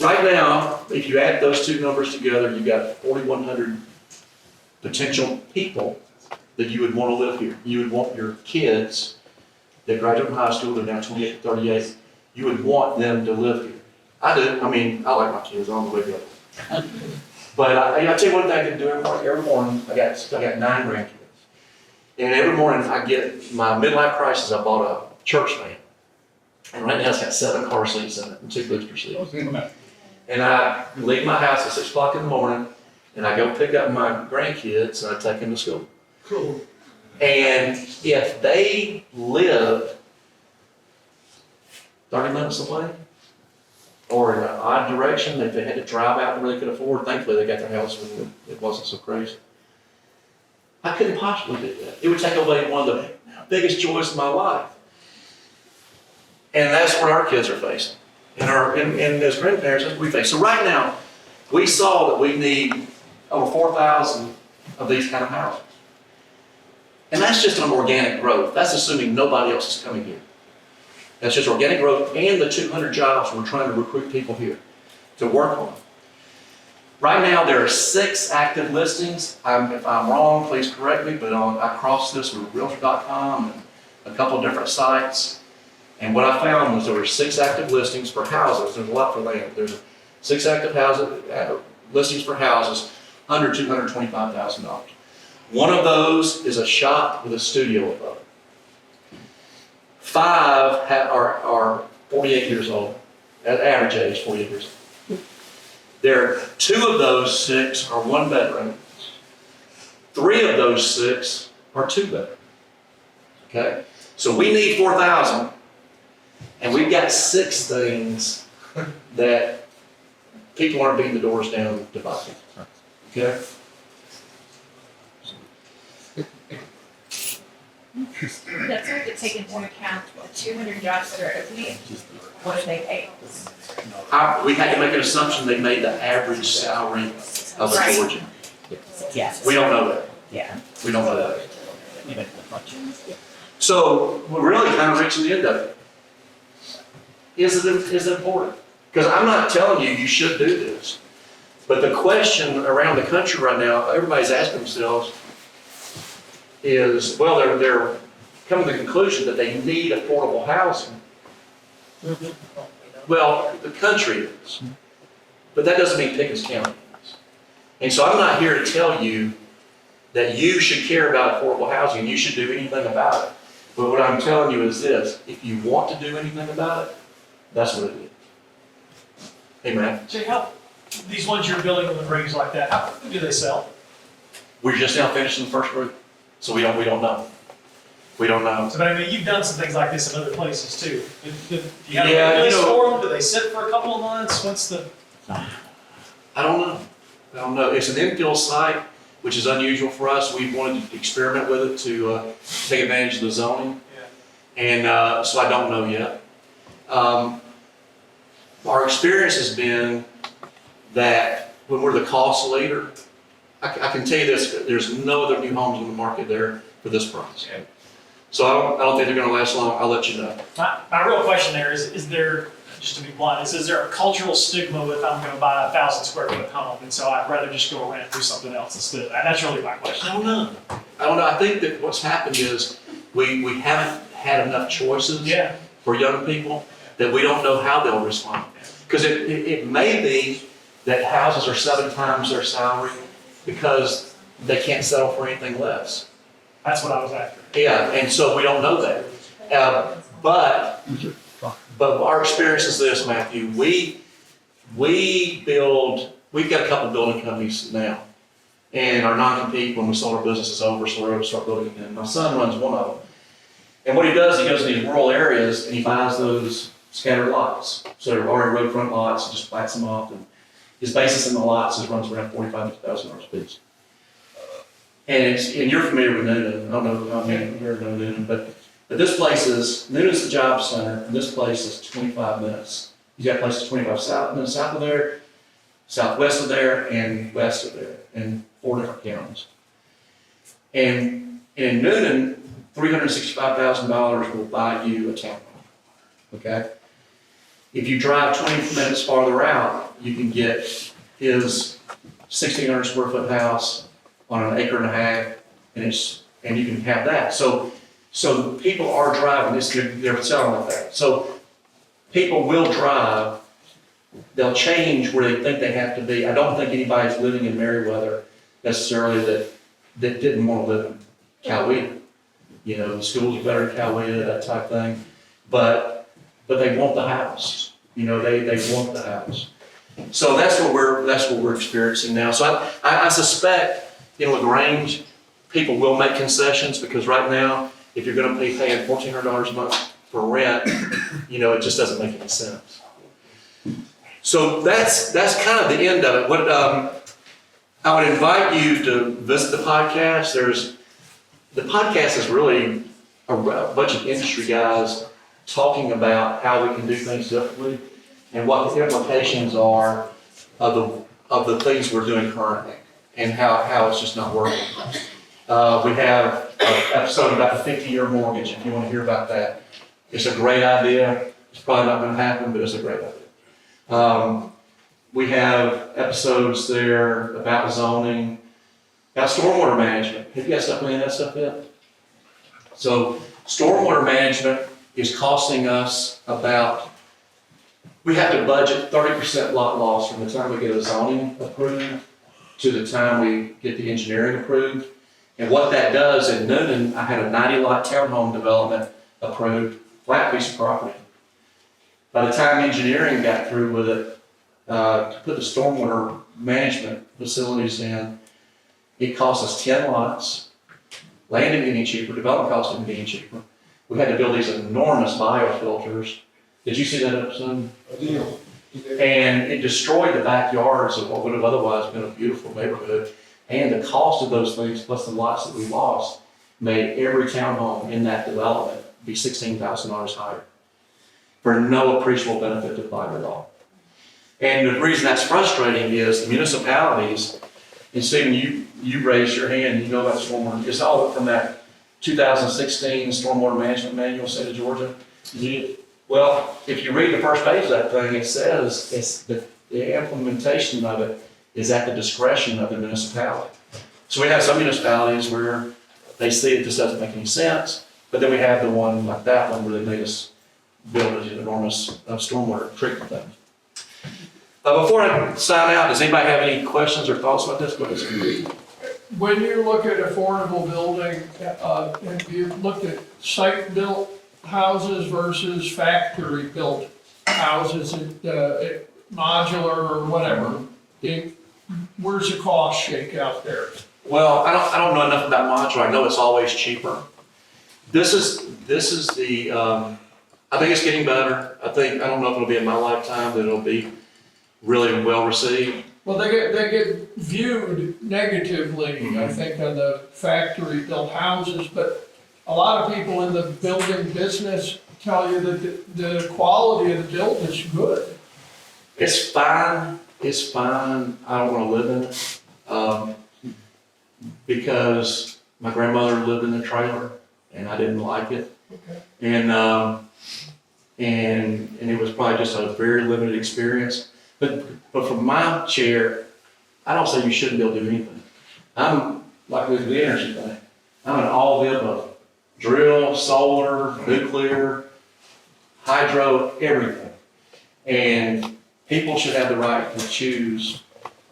Right now, if you add those two numbers together, you got 4,100 potential people that you would want to live here. You would want your kids that graduate from high school, they're now 28 to 38. You would want them to live here. I do. I mean, I like my kids. I'm the way to go. But I'll tell you one thing I can do every morning. I got 9 grandkids. And every morning I get my midlife crisis. I bought a church van. And right now it's got 7 car seats in it and 2 booster seats. And I leave my house at 6 o'clock in the morning and I go pick up my grandkids and I take them to school. Cool. And if they live 30 minutes away, or in an odd direction, if they had to drive out where they could afford, thankfully they got their house when it wasn't so crazy. I couldn't possibly do that. It would take away one of the biggest choice of my life. And that's what our kids are facing. And as grandparents, that's what we face. So right now, we saw that we need over 4,000 of these kind of houses. And that's just on organic growth. That's assuming nobody else is coming here. That's just organic growth and the 200 jobs we're trying to recruit people here to work on. Right now, there are 6 active listings. If I'm wrong, please correct me, but I crossed this with Realtor.com and a couple of different sites. And what I found was there were 6 active listings for houses. There's a lot for land. There's 6 active listings for houses under $225,000. One of those is a shop with a studio above it. 5 are 48 years old, at average age, 48 years old. There are 2 of those 6 are 1 bedroom. 3 of those 6 are 2 bedroom. Okay? So we need 4,000, and we've got 6 things that people aren't beating the doors down to buy. Okay? That's hard to take into account the 200 jobs that are opening. What do they pay? We had to make an assumption they made the average salary of a Georgian. Yes. We don't know that. Yeah. We don't know that. Even the budget. So we're really kind of reaching the end of it. Is it important? Because I'm not telling you should do this. But the question around the country right now, everybody's asking themselves is, well, they're coming to the conclusion that they need affordable housing. Well, the country is. But that doesn't mean Pickens County is. And so I'm not here to tell you that you should care about affordable housing and you should do anything about it. But what I'm telling you is this: if you want to do anything about it, that's what it is. Hey, man. Jay, these ones you're building on the rigs like that, how quickly do they sell? We're just now finishing the first group, so we don't know. We don't know. So, but I mean, you've done some things like this in other places too. Do you have Yeah, a you list know- for them? Do they sit for a couple of months? What's the? I don't know. It's an infill site, which is unusual for us. We wanted to experiment with it to take advantage of the zoning. Yeah. And so I don't know yet. Our experience has been that when we're the cost leader, I can tell you this: there's no other new homes on the market there for this price. Yeah. So I don't think they're going to last long. I'll let you know. My real question there is there, just to be blunt, is there a cultural stigma with I'm going to buy a 1,000 square foot home, and so I'd rather just go around and do something else instead of that? That's really my question. I don't know. I think that what's happened is we haven't had enough choices Yeah. for young people that we don't know how they'll respond. Because it may be that houses are 7 times their salary because they can't settle for anything less. That's what I was after. Yeah, and so we don't know that. But our experience is this, Matthew. We've got a couple building companies now. And our non-compete, when we sold our business, is over, so we're able to start building again. My son runs one of them. And what he does, he goes to these rural areas and he buys those scattered lots. So they're already roadfront lots, and just plats them off. And his basis in the lots runs around $45,000 a piece. And you're familiar with Noonan. I don't know, you're know Noonan, but this place Noonan's the job center, and this place is 25 minutes. He's got places 25 minutes south of there, southwest of there, and west of there, in 4 different counties. And in Noonan, $365,000 will buy you a townhome. Okay? If you drive 20 minutes farther out, you can get his 1,600 square foot house on an acre and a half, and you can have that. So people are driving this, they're selling like that. So people will drive, they'll change where they think they have to be. I don't think anybody's living in Meriwether necessarily that didn't want to live in Coweta. You know, the schools are better in Coweta, that type thing. But they want the house. You know, they want the house. So that's what we're experiencing now. So I suspect, you know, with range, people will make concessions because right now, if you're going to be paying $1,400 a month for rent, you know, it just doesn't make any sense. So that's kind of the end of it. What I would invite you to visit the podcast. The podcast is really a bunch of industry guys talking about how we can do things differently and what the implications are of the things we're doing currently and how it's just not working. We have an episode about the 50-year mortgage, if you want to hear about that. It's a great idea. It's probably not going to happen, but it's a great idea. We have episodes there about zoning, about stormwater management. Have you guys stuck any of that stuff yet? So stormwater management is costing us we have to budget 30% lot loss from the time we get a zoning approved to the time we get the engineering approved. And what that does, in Noonan, I had a 90-lot townhome development approved, flat piece of property. By the time engineering got through with it, to put the stormwater management facilities in, it cost us 10 lots. Land didn't get any cheaper, development costs didn't get any cheaper. We had to build these enormous biofilters. Did you see that episode? And it destroyed the backyards of what would have otherwise been a beautiful neighborhood. And the cost of those things, plus the lots that we lost, made every townhome in that development be $16,000 higher for no appreciable benefit to the buyer at all. And the reason that's frustrating is the municipalities, and Stephen, you raised your hand, you know about stormwater. It's all from that 2016 Stormwater Management Manual, State of Georgia. Well, if you read the first page of that thing, it says it's the implementation of it is at the discretion of the municipality. So we have some municipalities where they see it just doesn't make any sense, but then we have the one like that one where they made us build an enormous stormwater treatment thing. Before I sign out, does anybody have any questions or thoughts about this? Go ahead. When you look at affordable building, have you looked at site-built houses versus factory-built houses, modular or whatever? Where's the cost shake out there? Well, I don't know enough about modular. I know it's always cheaper. This is the, I think it's getting better. I don't know if it'll be in my lifetime that it'll be really well received. Well, they get viewed negatively, I think, on the factory-built houses, but a lot of people in the building business tell you that the quality of the build is good. It's fine. It's fine. I don't want to live in it because my grandmother lived in a trailer and I didn't like it. Okay. And it was probably just a very limited experience. But from my chair, I don't say you shouldn't be able to do anything. I'm like with the energy thing. I'm an all of the above. Drill, solar, nuclear, hydro, everything. And people should have the right to choose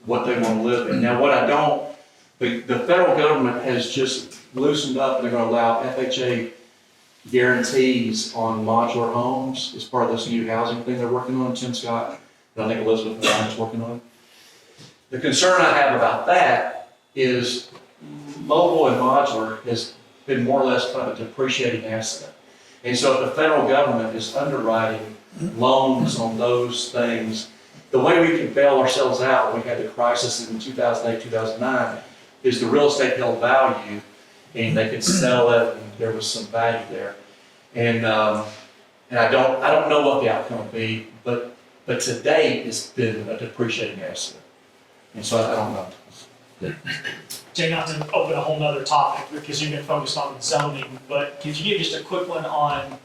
what they want to live in. Now, what I don't, the federal government has just loosened up and they're going to allow FHA guarantees on modular homes as part of this new housing thing they're working on. Tim Scott, and I think Elizabeth and I is working on. The concern I have about that is mobile and modular has been more or less kind of a depreciating asset. And so if the federal government is underwriting loans on those things, the way we can bail ourselves out when we had the crisis in 2008, 2009 is the real estate held value and they could sell it and there was some value there. And I don't know what the outcome will be, but to date it's been a depreciating asset. And so I don't know. Jay, not to open a whole nother topic because you've been focused on zoning, but could you give just a quick one on,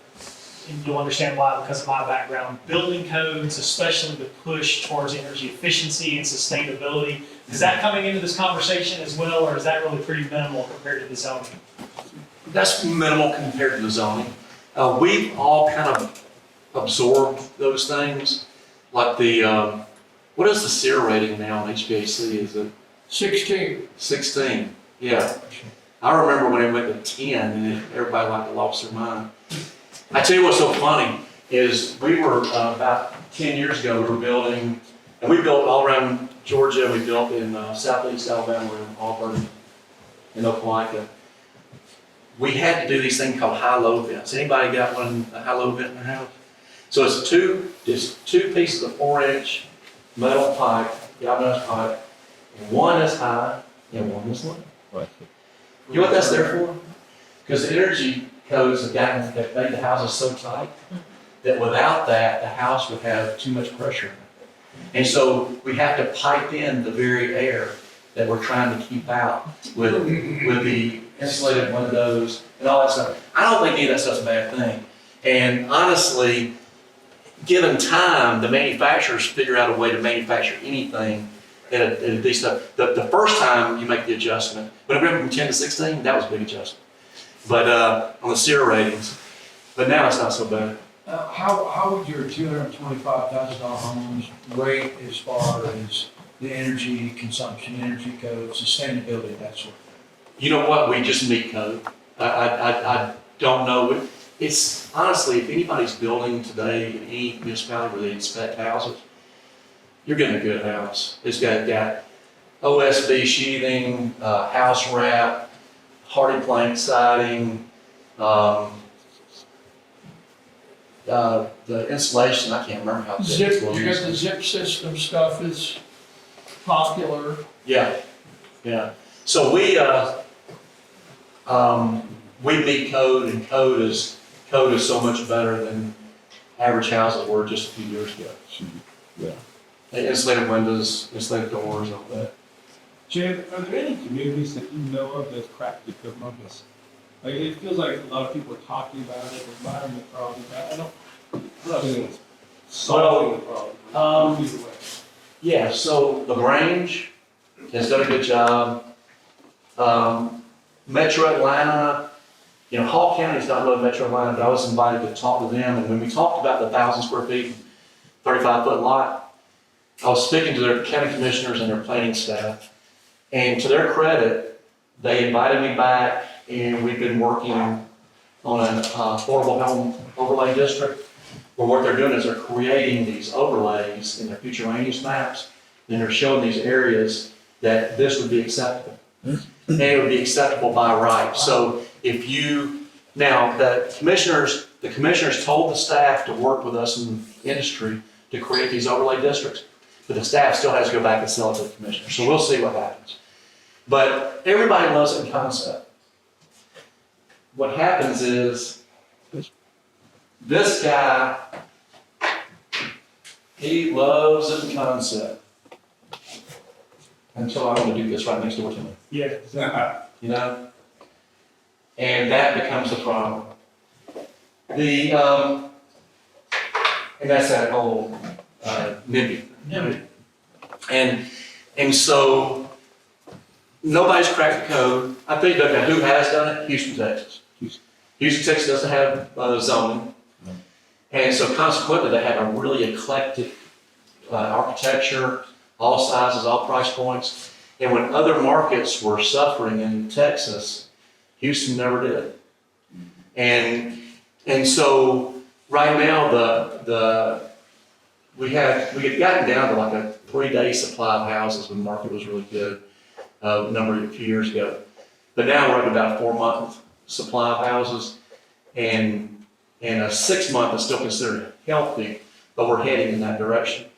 and you'll understand why because of my background, building codes, especially the push towards energy efficiency and sustainability. Is that coming into this conversation as well, or is that really pretty minimal compared to the zoning? That's minimal compared to the zoning. We've all kind of absorbed those things, like the, what is the SEER rating now on HVAC? Is it 16. 16? Yeah. I remember when it went to 10 and everybody like lost their mind. I tell you what's so funny is we were about 10 years ago, we were building, and we built all around Georgia, we built in southeast Alabama, in Auburn, in Opelika. We had to do these things called high-low vents. Anybody got a high-low vent in their house? So it's two pieces of 4-inch metal pipe, galvanized pipe, and one is high and one is low. You know what that's there for? Because the energy codes have made the houses so tight that without that, the house would have too much pressure. And so we have to pipe in the very air that we're trying to keep out with the insulated windows and all that stuff. I don't think any of that stuff's a bad thing. And honestly, given time, the manufacturers figure out a way to manufacture anything at a decent. The first time you make the adjustment, when it went from 10 to 16, that was a big adjustment. But on the SEER ratings, but now it's not so bad. How would your $225,000 homes rate as far as the energy consumption, energy code, sustainability, that sort of thing? You know what? We just meet code. I don't know. It's honestly, if anybody's building today in any municipality where they inspect houses, you're getting a good house. It's got OSB sheathing, house wrap, hardy plank siding, the insulation, I can't remember how Zip, it's you got the zip system stuff is popular. Yeah. So we meet code, and code is so much better than average houses were just a few years ago. Yeah. Insulated windows, insulated doors, all that. Jim, are there any communities that you know of that cracked the code on this? Like, it feels like a lot of people are talking about it, environment problem. I'm not saying it's solving the problem. Either way. Yeah, so the Grange has done a good job. Metro Atlanta, Hall County's not really Metro Atlanta, but I was invited to talk to them, and when we talked about the 1,000 square feet, 35-foot lot, I was speaking to their county commissioners and their planning staff, and to their credit, they invited me back, and we've been working on an affordable home overlay district, where what they're doing is they're creating these overlays in their future land use maps, and they're showing these areas that this would be acceptable. And it would be acceptable by right. So if now the commissioners told the staff to work with us in industry to create these overlay districts, but the staff still has to go back and sell it to the commissioner. So we'll see what happens. But everybody loves it in concept. What happens is, this guy, he loves it in concept. Until I want to do this right next door to me. Yeah, exactly. And that becomes the problem. And that's that whole NIMBY. And so nobody's cracked the code. I think that who has done it? Houston, Texas. Houston, Texas doesn't have zoning. And so consequently, they have a really eclectic architecture, all sizes, all price points. And when other markets were suffering in Texas, Houston never did. And so right now we had gotten down to like a 3-day supply of houses when the market was really good a few years ago. But now we're at about a 4-month supply of houses, and a 6-month is still considered healthy, but we're heading in that direction.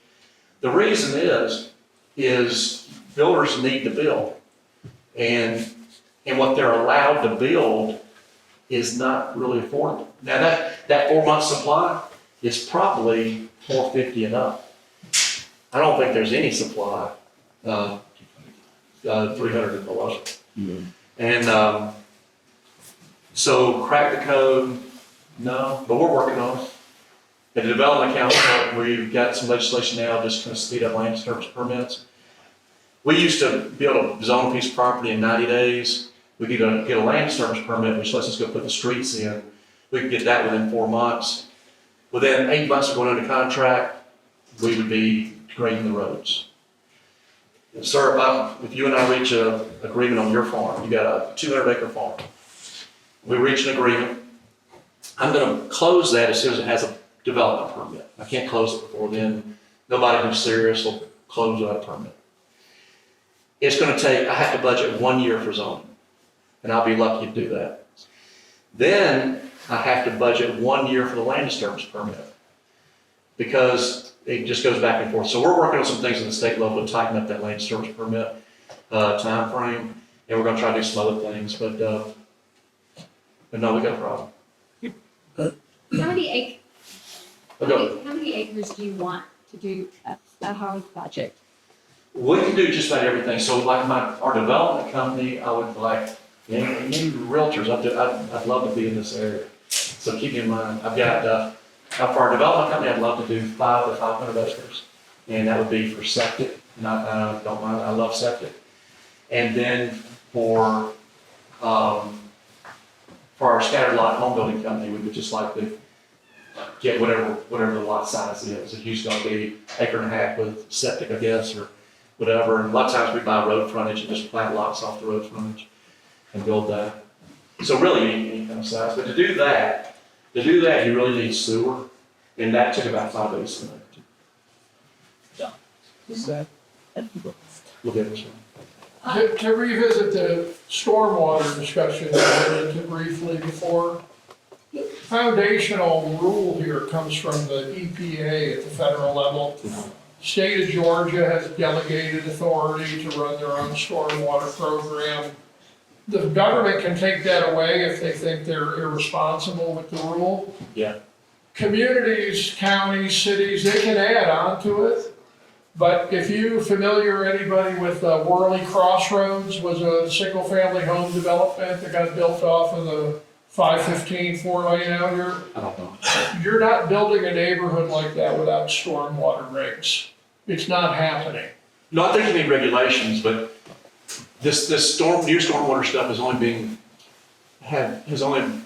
The reason is builders need to build, and what they're allowed to build is not really affordable. Now that 4-month supply is probably $450 and up. I don't think there's any supply 300 and below. And so crack the code, no, but we're working on it. At the Development Council, we've got some legislation now just kind of speed up land disturbance permits. We used to be able to zone a piece of property in 90 days. We could get a land disturbance permit, which lets us go put the streets in. We could get that within 4 months. Within 8 months of going under contract, we would be grading the roads. Sir, if you and I reach an agreement on your farm, you got a 200-acre farm. We reach an agreement. I'm going to close that as soon as it has a development permit. I can't close it before then. Nobody who's serious will close without a permit. It's going to take, I have to budget 1 year for zoning, and I'll be lucky to do that. Then I have to budget 1 year for the land disturbance permit, because it just goes back and forth. So we're working on some things at the state level to tighten up that land disturbance permit time frame, and we're going to try to do some other things, but no, we got a problem. How many ac- But how many acres do you want to do a house project? we can do just about everything. So like our development company, I would like, any realtors, I'd love to be in this area. So keep in mind, I've got, for our development company, I'd love to do 5 to 500 acres. And that would be for septic, and I don't mind, I love septic. And then for our scattered lot home building company, we would just like to get whatever the lot size is. It's usually gonna be acre and a half with septic, I guess, or whatever. And a lot of times we buy road frontage and just plant lots off the road frontage and build that. So really any kind of size. But to do that, you really need sewer. And that took about 5 days to make. Look at this one. To revisit the stormwater discussion that we went into briefly before, the foundational rule here comes from the EPA at the federal level. State of Georgia has delegated authority to run their own stormwater program. The government can take that away if they think they're irresponsible with the rule. Yeah. Communities, counties, cities, they can add on to it. But if you anybody with Worley Crossroads was a single-family home development that got built off of the 515 4-lane out here, I don't know. you're not building a neighborhood like that without stormwater regs. It's not happening. No, I think you need regulations, but new stormwater stuff has only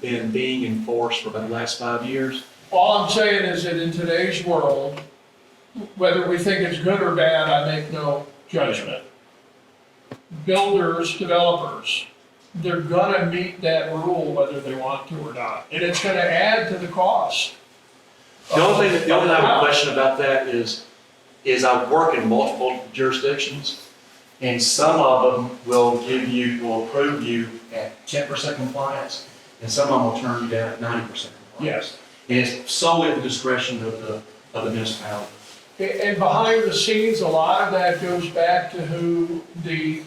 been being enforced for about the last 5 years. All I'm saying is that in today's world, whether we think it's good or bad, I make no judgment. Builders, developers, they're gonna meet that rule whether they want to or not, and it's gonna add to the cost. The only thing I have a question about that is I work in multiple jurisdictions, and some of them will approve you at 10% compliance, and some of them will turn you down at 90% compliance. Yes. And it's solely at the discretion of the municipality. And behind the scenes, a lot of that goes back to who the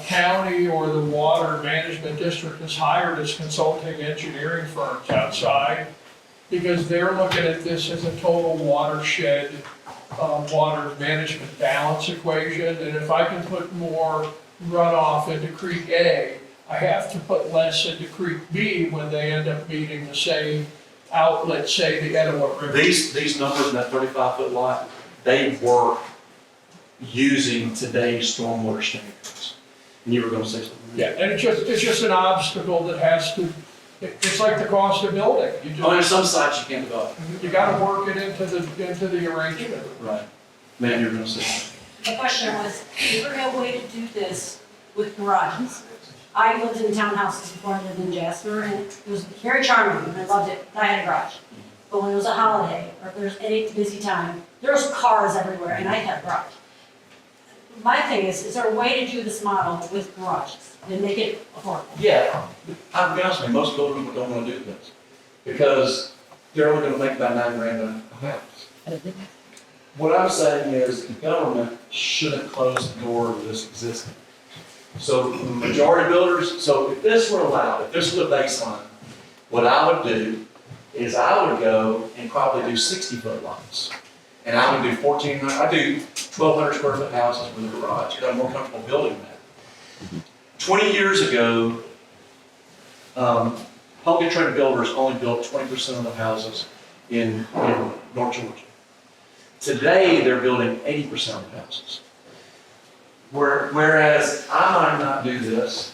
county or the water management district has hired as consulting engineering firms outside, because they're looking at this as a total watershed, water management balance equation. And if I can put more runoff into Creek A, I have to put less into Creek B when they end up meeting the same outlet, say the Etowah River. These numbers in that 35-foot lot, they work using today's stormwater standards. And you were going to say something? Yeah, and it's just an obstacle that has to, it's like the cost of building. On some sites you can't develop. You gotta work it into the arrangement. Right. Ma'am, you were going to say something? The question was, is there no way to do this with garages? I lived in townhouses before I lived in Jasper, and it was very charming, and I loved it. I had a garage. But when it was a holiday, or if there's any busy time, there was cars everywhere, and I had a garage. My thing is there a way to do this model with garages and make it affordable? Yeah. I'll be honest with you, most people don't want to do this because they're only going to make about $9,000 a house. What I'm saying is the government shouldn't close the door to this existing. So the majority builders, so if this were allowed, if this was a baseline, what I would do is I would go and probably do 60-foot lots. And I would do 1,400, I do 1,200 square foot houses with a garage, because I'm more comfortable building that. 20 years ago, publicly traded builders only built 20% of the houses in North Georgia. Today, they're building 80% of the houses. Whereas I might not do this,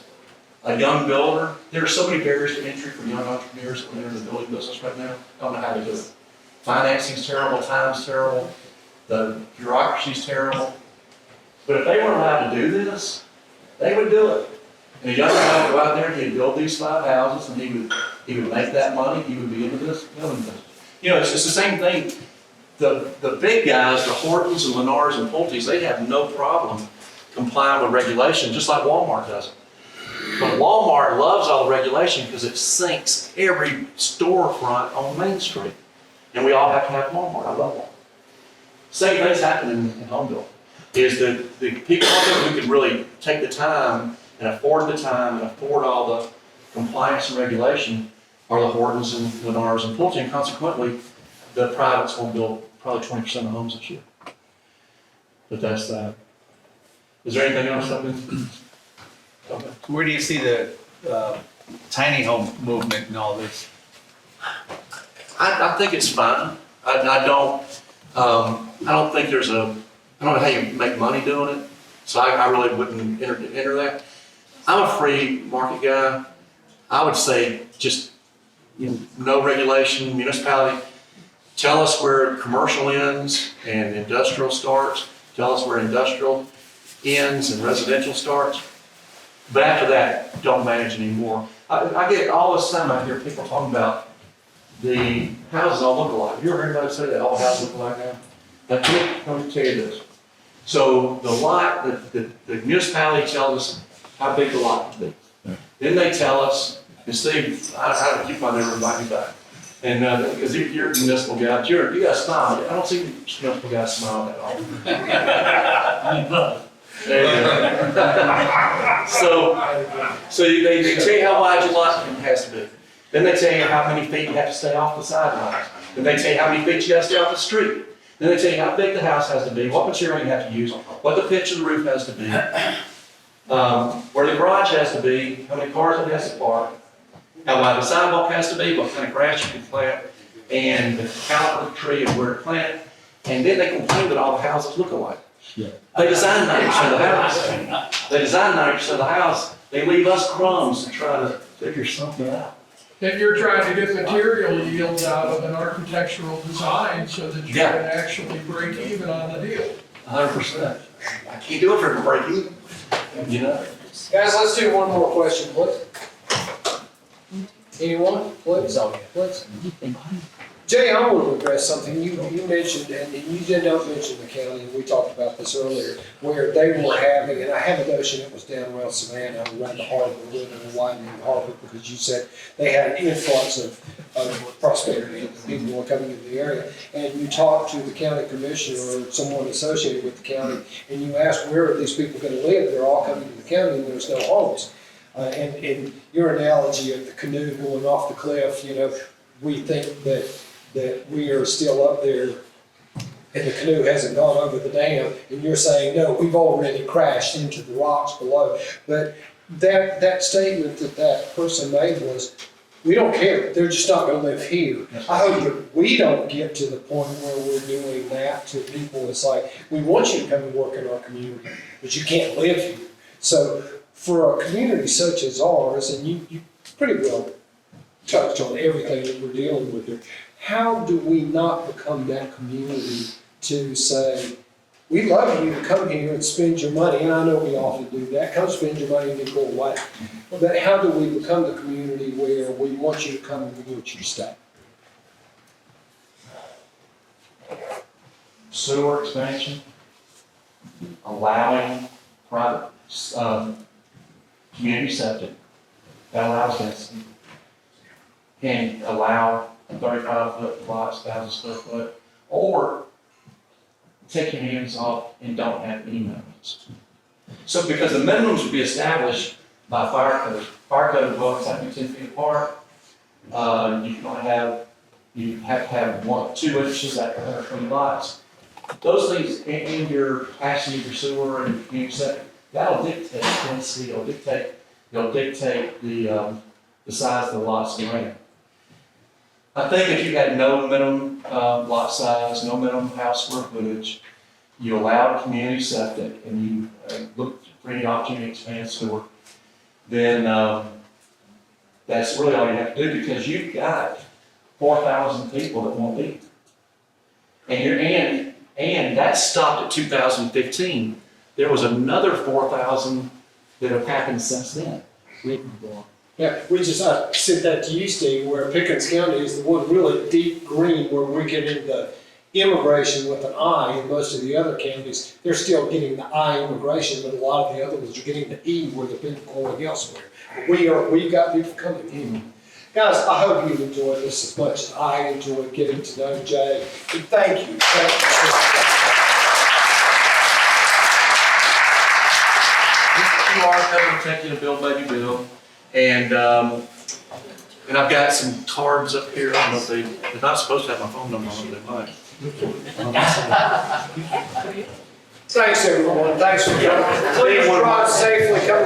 a young builder, there are so many barriers to entry for young entrepreneurs that are in the building business right now, don't know how to do it. Financing's terrible, time's terrible, the bureaucracy's terrible. But if they weren't allowed to do this, they would do it. And a young guy would go out there and he'd build these 5 houses and he would make that money, he would be into this building business. You know, it's the same thing. The big guys, the Hortons and Lennars and Pulte's, they have no problem complying with regulation, just like Walmart does. But Walmart loves all the regulation because it sinks every storefront on Main Street. And we all have to have Walmart. I love Walmart. Same thing's happening in home building. Is the people who can really take the time and afford the time and afford all the compliance and regulation, are the Hortons and Lennars and Pulte, and consequently, the privates will build probably 20% of homes this year. But that's that. Is there anything else I've been? Okay. Where do you see the tiny home movement and all this? I think it's fine. I don't think there's I don't know how you make money doing it, so I really wouldn't enter that. I'm a free market guy. I would say just, no regulation, municipality. Tell us where commercial ends and industrial starts. Tell us where industrial ends and residential starts. But after that, don't manage anymore. I get all this time out here, people talking about the houses all look alike. You ever heard anybody say that all houses look alike now? Let me tell you this. So the lot, the municipality tells us how big the lot can be. Then they tell us, and Steve, I keep on never invite you back. And because you're a municipal guy, but you got a smile. I don't see municipal guys smiling at all. So they tell you how wide your lot has to be. Then they tell you how many feet you have to stay off the sidelines. Then they tell you how many feet you got to stay off the street. Then they tell you how big the house has to be, what material you have to use, what the pitch of the roof has to be, where the garage has to be, how many cars it has to park, how wide the sidewalk has to be, what kind of grass you can plant, and the caliber of the tree and where to plant it. And then they complain that all the houses look alike. Yeah. They design 90% of the house. They design 90% of the house. They leave us crumbs to try to figure something out. Then you're trying to get material yields out of an architectural design so that you Yeah. can actually break even on the deal. 100%. I can't do it for a break even. Guys, let's do one more question, please. Anyone, please? Please. Jay, I want to address something you mentioned, and you did not mention the county, and we talked about this earlier, where they were having, and I have a notion it was down around Savannah, around the harbor, and widening the harbor, because you said they had an influx of prosperity, and people were coming into the area. And you talked to the county commissioner or someone associated with the county, and you asked, where are these people going to live? They're all coming to the county, and there's no homes. And your analogy of the canoe going off the cliff, we think that we are still up there and the canoe hasn't gone over the dam, and you're saying, no, we've already crashed into the rocks below. But that statement that person made was, we don't care, they're just not gonna live here. I hope that we don't get to the point where we're doing that to people. It's like, we want you to come and work in our community, but you can't live here. So for a community such as ours, and you pretty well touched on everything that we're dealing with here, how do we not become that community to say, we love you to come here and spend your money, and I know we often do that, come spend your money and then go away. But how do we become the community where we want you to come and we want you to stay? Sewer expansion, allowing private community septic, that allows density, and allow 35-foot lots, 1,000 square foot, or take your hands off and don't have any minimums. So because the minimums would be established by fire code. Fire code, well, it's like 10 feet apart. You have to have 2 inches at 120 lots. Those things in your passing of your sewer and your community septic, that'll dictate density, it'll dictate the size of the lots around. I think if you had no minimum lot size, no minimum house square footage, you allowed community septic, and you looked for any opportunity to expand sewer, then that's really all you have to do, because you've got 4,000 people that won't be. And that stopped at 2015. There was another 4,000 that have happened since then. Yeah, I said that to you, Steve, where Pickens County is the one really deep green where we're getting the immigration with an I, and most of the other counties, they're still getting the I immigration, but a lot of the other ones are getting the E where the people going elsewhere. But we've got people coming in. Guys, I hope you enjoyed this as much as I enjoyed getting to know Jay. And thank you. You are coming to take you to Build Baby Build. And And I've got some cards up here. I don't know if they're not supposed to have my phone number on, but they might. Thanks, everyone. Thanks for coming. Please drive safely, come